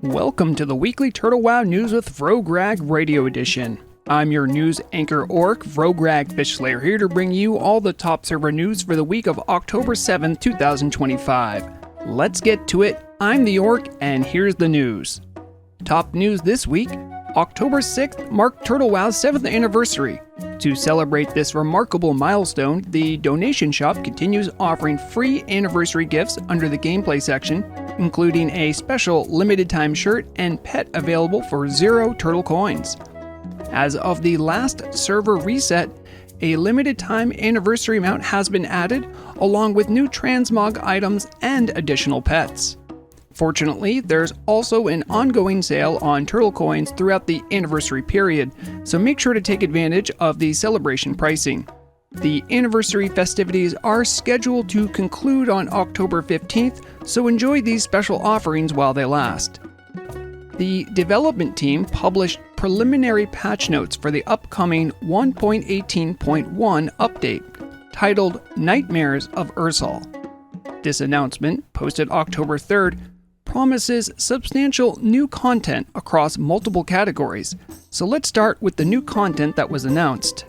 Welcome to the weekly Turtle Wow News with Vrograg Radio Edition. I'm your news anchor orc, Vrograg Fishslayer, here to bring you all the top server news for the week of October 7th, 2025. Let's get to it. I'm the orc, and here's the news. Top news this week, October 6th marked Turtle Wow's 7th anniversary. To celebrate this remarkable milestone, the donation shop continues offering free anniversary gifts under the gameplay section, including a special limited time shirt and pet available for 0 turtle coins. As of the last server reset, a limited time anniversary mount has been added, along with new transmog items and additional pets. Fortunately, there's also an ongoing sale on turtle coins throughout the anniversary period, so make sure to take advantage of the celebration pricing. The anniversary festivities are scheduled to conclude on October 15th, so enjoy these special offerings while they last. The development team published preliminary patch notes for the upcoming 1.18.1 update, titled Nightmares of Ursal. This announcement, posted October 3rd, promises substantial new content across multiple categories, so let's start with the new content that was announced.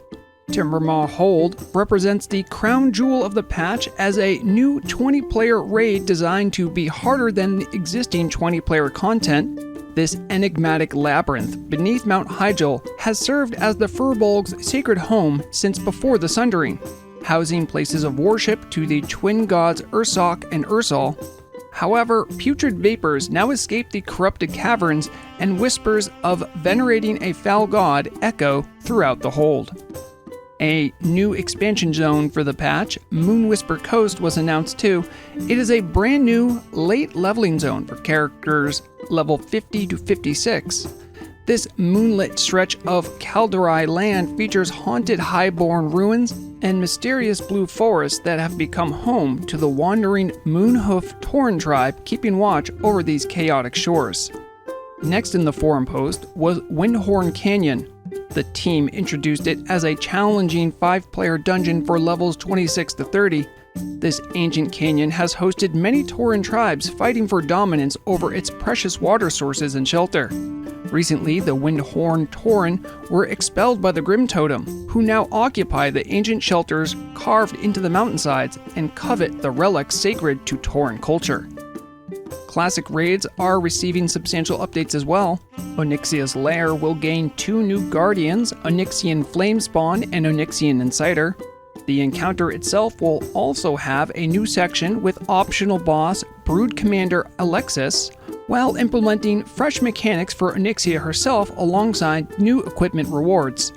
Timbermaw Hold represents the crown jewel of the patch as a new 20-player raid designed to be harder than the existing 20-player content. This enigmatic labyrinth beneath Mount Hyjal has served as the Furbolg's sacred home since before the Sundering, housing places of worship to the twin gods Ursoc and Ursal. However, putrid vapors now escape the corrupted caverns, and whispers of venerating a foul god echo throughout the hold. A new expansion zone for the patch, Moonwhisper Coast, was announced too. It is a brand new late leveling zone for characters level 50 to 56. This moonlit stretch of Calderai land features haunted highborn ruins and mysterious blue forests that have become home to the wandering Moonhoof Tauren tribe keeping watch over these chaotic shores. Next in the forum post was Windhorn Canyon. The team introduced it as a challenging 5-player dungeon for levels 26 to 30. This ancient canyon has hosted many Tauren tribes fighting for dominance over its precious water sources and shelter. Recently, the Windhorn Tauren were expelled by the Grim Totem, who now occupy the ancient shelters carved into the mountainsides and covet the relics sacred to Tauren culture. Classic raids are receiving substantial updates as well. Onyxia's Lair will gain 2 new guardians, Onyxian Flamespawn and Onyxian Inciter. The encounter itself will also have a new section with optional boss Brood Commander Alexis, while implementing fresh mechanics for Onyxia herself alongside new equipment rewards.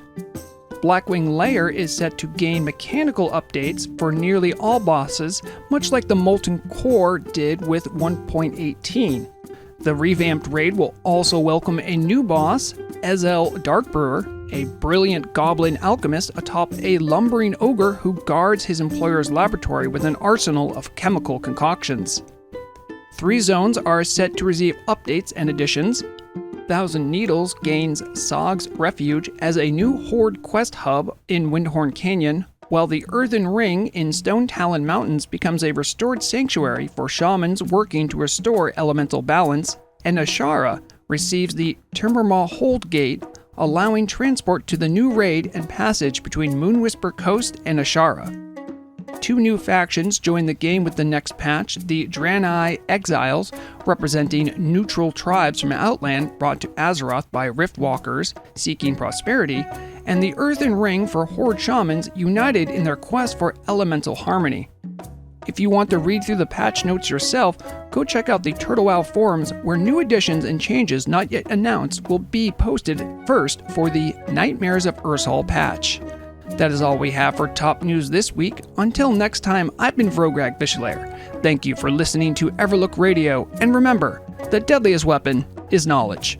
Blackwing Lair is set to gain mechanical updates for nearly all bosses, much like the Molten Core did with 1.18. The revamped raid will also welcome a new boss, Ezel Darkbrewer, a brilliant goblin alchemist atop a lumbering ogre who guards his employer's laboratory with an arsenal of chemical concoctions. 3 zones are set to receive updates and additions. Thousand Needles gains Sog's Refuge as a new Horde quest hub in Windhorn Canyon, while the Earthen Ring in Stone Talon Mountains becomes a restored sanctuary for shamans working to restore elemental balance, and Ashara receives the Timbermaw Hold Gate, allowing transport to the new raid and passage between Moonwhisper Coast and Ashara. 2 new factions join the game with the next patch, the Draenei Exiles, representing neutral tribes from Outland brought to Azeroth by Riftwalkers seeking prosperity, and the Earthen Ring for Horde Shamans united in their quest for elemental harmony. If you want to read through the patch notes yourself, go check out the Turtle Wow forums, where new additions and changes not yet announced will be posted first for the Nightmares of Ursal patch. That is all we have for top news this week. Until next time, I've been Vrograg Fishslayer. Thank you for listening to Everlook Radio, and remember, the deadliest weapon is knowledge.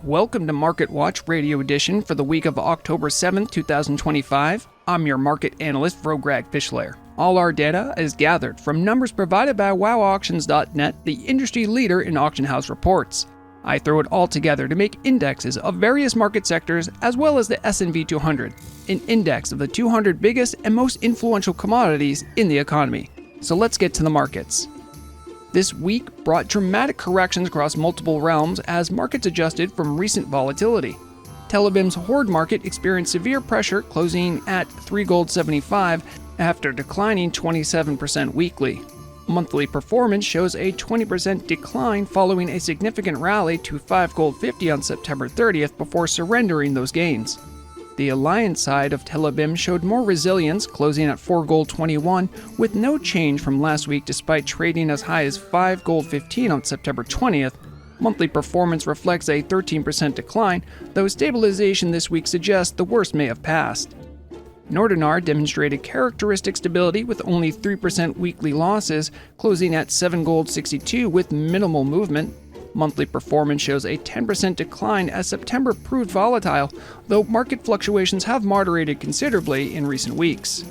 Welcome to Market Watch Radio Edition for the week of October 7th, 2025. I'm your market analyst, Vrograg Fishslayer. All our data is gathered from numbers provided by WowAuctions.net, the industry leader in auction house reports. I throw it all together to make indexes of various market sectors as well as the S&P 200, an index of the 200 biggest and most influential commodities in the economy. So let's get to the markets. This week brought dramatic corrections across multiple realms as markets adjusted from recent volatility. Tel Aviv's Horde market experienced severe pressure, closing at 3 gold 75 after declining 27% weekly. Monthly performance shows a 20% decline following a significant rally to 5 gold 50 on September 30th before surrendering those gains. The Alliance side of Tel Aviv showed more resilience, closing at 4 gold 21 with no change from last week despite trading as high as 5 gold 15 on September 20th. Monthly performance reflects a 13% decline, though stabilization this week suggests the worst may have passed. Nordanaar demonstrated characteristic stability with only 3% weekly losses, closing at 7 gold 62 with minimal movement. Monthly performance shows a 10% decline as September proved volatile, though market fluctuations have moderated considerably in recent weeks.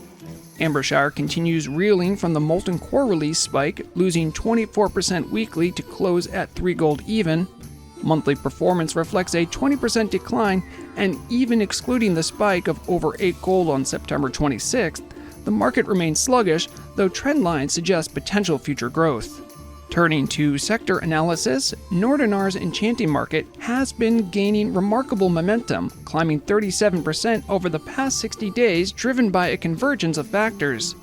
Ambershire continues reeling from the molten core release spike, losing 24% weekly to close at 3 gold even. Monthly performance reflects a 20% decline, and even excluding the spike of over 8 gold on September 26th, the market remains sluggish, though trend lines suggest potential future growth. Turning to sector analysis, Nordanaar's enchanting market has been gaining remarkable momentum, climbing 37% over the past 60 days, driven by a convergence of factors.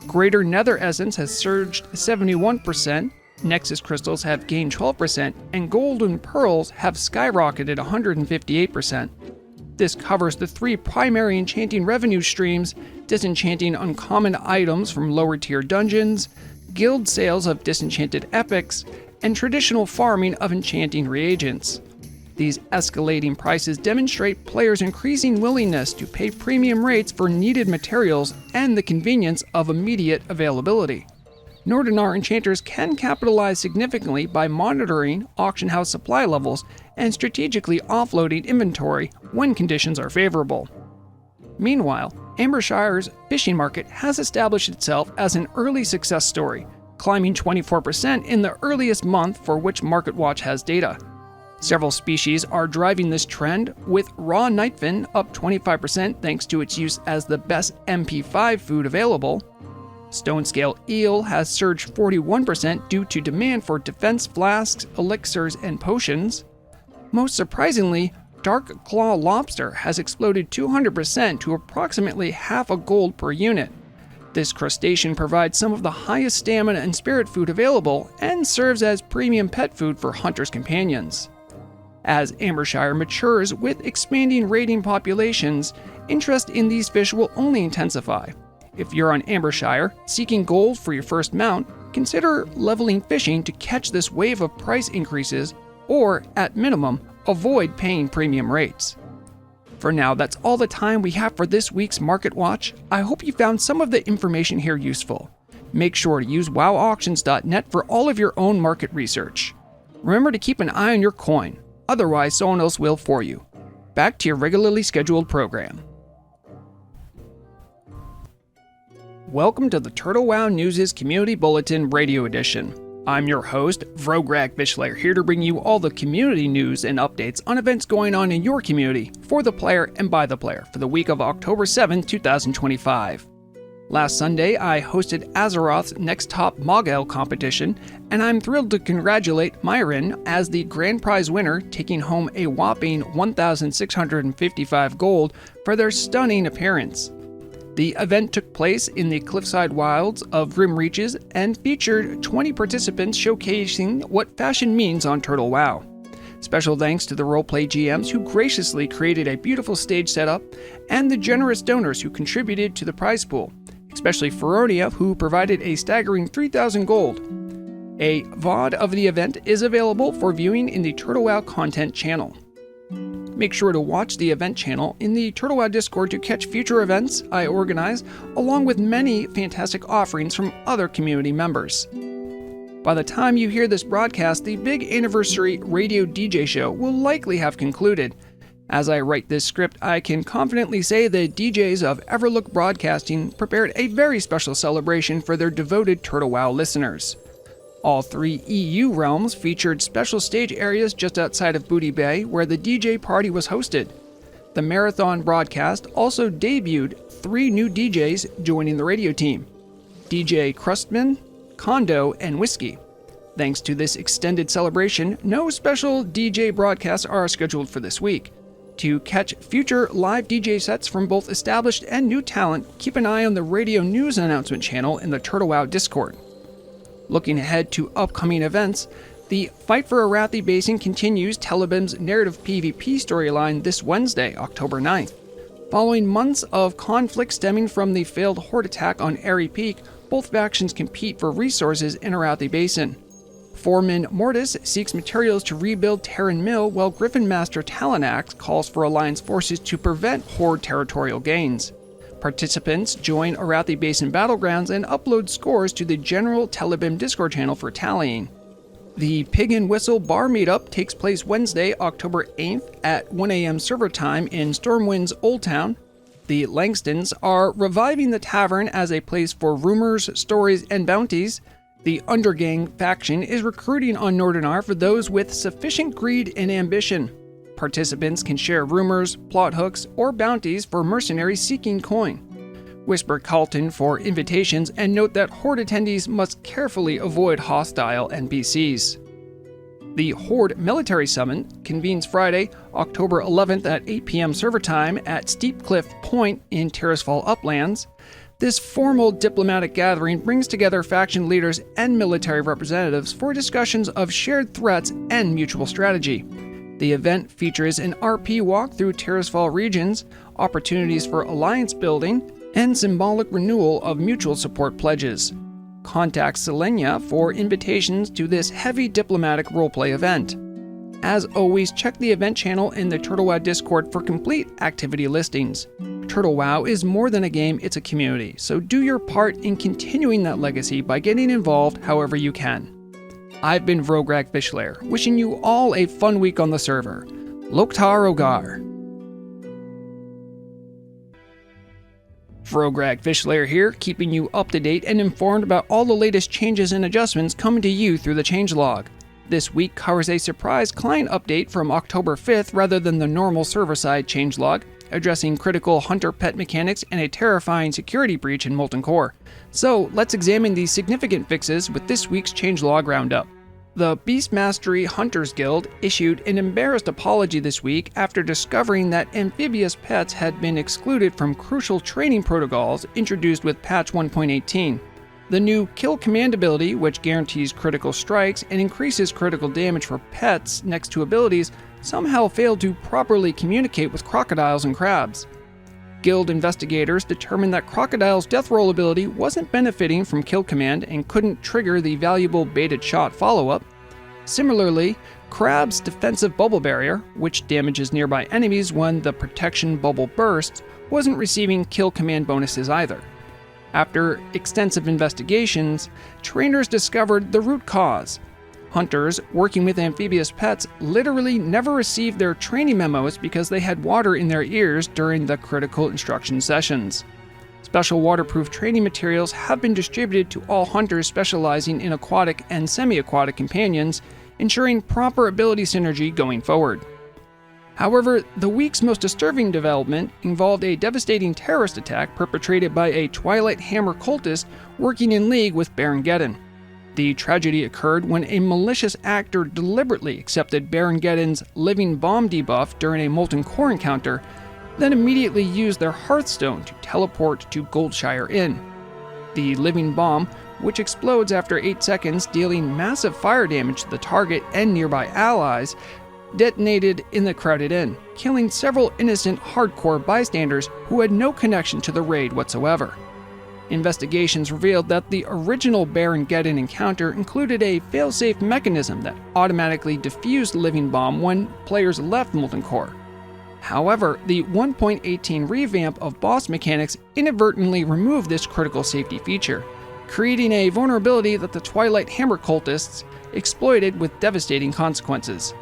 Greater Nether Essence has surged 71%, Nexus crystals have gained 12%, and golden pearls have skyrocketed 158%. This covers the 3 primary enchanting revenue streams: disenchanting uncommon items from lower-tier dungeons, guild sales of disenchanted epics, and traditional farming of enchanting reagents. These escalating prices demonstrate players' increasing willingness to pay premium rates for needed materials and the convenience of immediate availability. Nordanaar enchanters can capitalize significantly by monitoring auction house supply levels and strategically offloading inventory when conditions are favorable. Meanwhile, Ambershire's fishing market has established itself as an early success story, climbing 24% in the earliest month for which MarketWatch has data. Several species are driving this trend, with raw knifefin up 25% thanks to its use as the best MP5 food available. Stone-scale eel has surged 41% due to demand for defense flasks, elixirs, and potions. Most surprisingly, Dark Claw Lobster has exploded 200% to approximately half a gold per unit. This crustacean provides some of the highest stamina and spirit food available and serves as premium pet food for hunters' companions. As Ambershire matures with expanding raiding populations, interest in these fish will only intensify. If you're on Ambershire seeking gold for your first mount, consider leveling fishing to catch this wave of price increases, or, at minimum, avoid paying premium rates. For now, that's all the time we have for this week's Market Watch. I hope you found some of the information here useful. Make sure to use wowauctions.net for all of your own market research. Remember to keep an eye on your coin, otherwise someone else will for you. Back to your regularly scheduled program. Welcome to the Turtle Wow News' Community Bulletin Radio Edition. I'm your host, Vrograg Fishslayer, here to bring you all the community news and updates on events going on in your community, for the player and by the player, for the week of October 7, 2025. Last Sunday, I hosted Azeroth's Next Top Mogel competition, and I'm thrilled to congratulate Myron as the grand prize winner, taking home a whopping 1,655 gold for their stunning appearance. The event took place in the cliffside wilds of Grim Reaches and featured 20 participants showcasing what fashion means on Turtle WoW. Special thanks to the roleplay GMs who graciously created a beautiful stage setup, and the generous donors who contributed to the prize pool, especially Feronia, who provided a staggering 3,000 gold. A VOD of the event is available for viewing in the Turtle WoW content channel. Make sure to watch the event channel in the Turtle WoW Discord to catch future events I organize, along with many fantastic offerings from other community members. By the time you hear this broadcast, the big anniversary radio DJ show will likely have concluded. As I write this script, I can confidently say the DJs of Everlook Broadcasting prepared a very special celebration for their devoted Turtle WoW listeners. All 3 EU realms featured special stage areas just outside of Booty Bay where the DJ party was hosted. The marathon broadcast also debuted 3 new DJs joining the radio team. DJ Crustman, Kondo, and Whiskey. Thanks to this extended celebration, no special DJ broadcasts are scheduled for this week. To catch future live DJ sets from both established and new talent, keep an eye on the radio news announcement channel in the Turtle Wow Discord. Looking ahead to upcoming events, the Fight for Arathi Basin continues Telebim's narrative PvP storyline this Wednesday, October 9th. Following months of conflict stemming from the failed horde attack on Airy Peak, both factions compete for resources in Arathi Basin. Foreman Mortis seeks materials to rebuild Terran Mill, while Griffin Master Talanax calls for Alliance forces to prevent horde territorial gains. Participants join Arathi Basin battlegrounds and upload scores to the general Telebim Discord channel for tallying. The Pig and Whistle Bar Meetup takes place Wednesday, October 8th at 1 a.m. server time in Stormwind's Old Town. The Langstons are reviving the tavern as a place for rumors, stories, and bounties. The Undergang faction is recruiting on Nordanaar for those with sufficient greed and ambition. Participants can share rumors, plot hooks, or bounties for mercenaries seeking coin. Whisper Carlton for invitations, and note that Horde attendees must carefully avoid hostile NPCs. The Horde Military Summit convenes Friday, October 11th at 8 p.m. server time at Steep Cliff Point in Terracefall Uplands. This formal diplomatic gathering brings together faction leaders and military representatives for discussions of shared threats and mutual strategy. The event features an RP walk through Terracefall regions, opportunities for alliance building, and symbolic renewal of mutual support pledges. Contact Selenia for invitations to this heavy diplomatic roleplay event. As always, check the event channel in the Turtle Wow Discord for complete activity listings. Turtle Wow is more than a game, it's a community, so do your part in continuing that legacy by getting involved however you can. I've been Vrograg Fishslayer, wishing you all a fun week on the server. Loktar Ogar. Vrograg Fishslayer here, keeping you up to date and informed about all the latest changes and adjustments coming to you through the changelog. This week covers a surprise client update from October 5th rather than the normal server-side changelog, addressing critical hunter pet mechanics and a terrifying security breach in Molten Core. So let's examine these significant fixes with this week's changelog roundup. The Beast Mastery Hunters Guild issued an embarrassed apology this week after discovering that amphibious pets had been excluded from crucial training protocols introduced with patch 1.18. The new Kill Command ability, which guarantees critical strikes and increases critical damage for pets next to abilities, somehow failed to properly communicate with crocodiles and crabs. Guild investigators determined that Crocodile's death roll ability wasn't benefiting from Kill Command and couldn't trigger the valuable baited shot follow-up. Similarly, Crab's defensive bubble barrier, which damages nearby enemies when the protection bubble bursts, wasn't receiving Kill Command bonuses either. After extensive investigations, trainers discovered the root cause. Hunters working with amphibious pets literally never received their training memos because they had water in their ears during the critical instruction sessions. Special waterproof training materials have been distributed to all hunters specializing in aquatic and semi-aquatic companions, ensuring proper ability synergy going forward. However, the week's most disturbing development involved a devastating terrorist attack perpetrated by a Twilight Hammer cultist working in league with Baron Geddon. The tragedy occurred when a malicious actor deliberately accepted Baron Geddon's living bomb debuff during a Molten Core encounter, then immediately used their Hearthstone to teleport to Goldshire Inn. The living bomb, which explodes after 8 seconds, dealing massive fire damage to the target and nearby allies, detonated in the crowded inn, killing several innocent hardcore bystanders who had no connection to the raid whatsoever. Investigations revealed that the original Baron Geddon encounter included a failsafe mechanism that automatically defused Living Bomb when players left Molten Core. However, the 1.18 revamp of boss mechanics inadvertently removed this critical safety feature, creating a vulnerability that the Twilight Hammer cultists exploited with devastating consequences.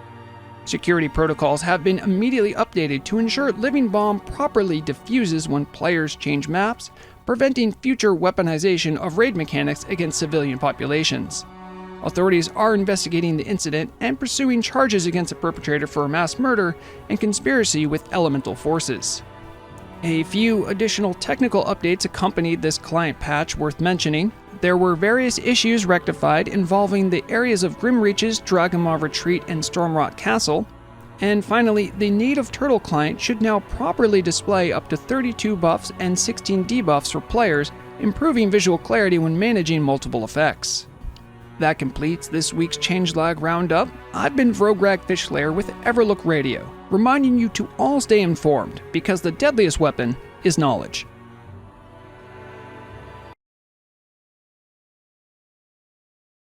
Security protocols have been immediately updated to ensure Living Bomb properly diffuses when players change maps, preventing future weaponization of raid mechanics against civilian populations. Authorities are investigating the incident and pursuing charges against the perpetrator for mass murder and conspiracy with elemental forces. A few additional technical updates accompanied this client patch worth mentioning. There were various issues rectified involving the areas of Grim Reaches, Dragonmaw Retreat, and Stormrot Castle. And finally, the Native Turtle client should now properly display up to 32 buffs and 16 debuffs for players, improving visual clarity when managing multiple effects. That completes this week's Changelag Roundup. I've been Vrograg Fishslayer with Everlook Radio, reminding you to all stay informed, because the deadliest weapon is knowledge.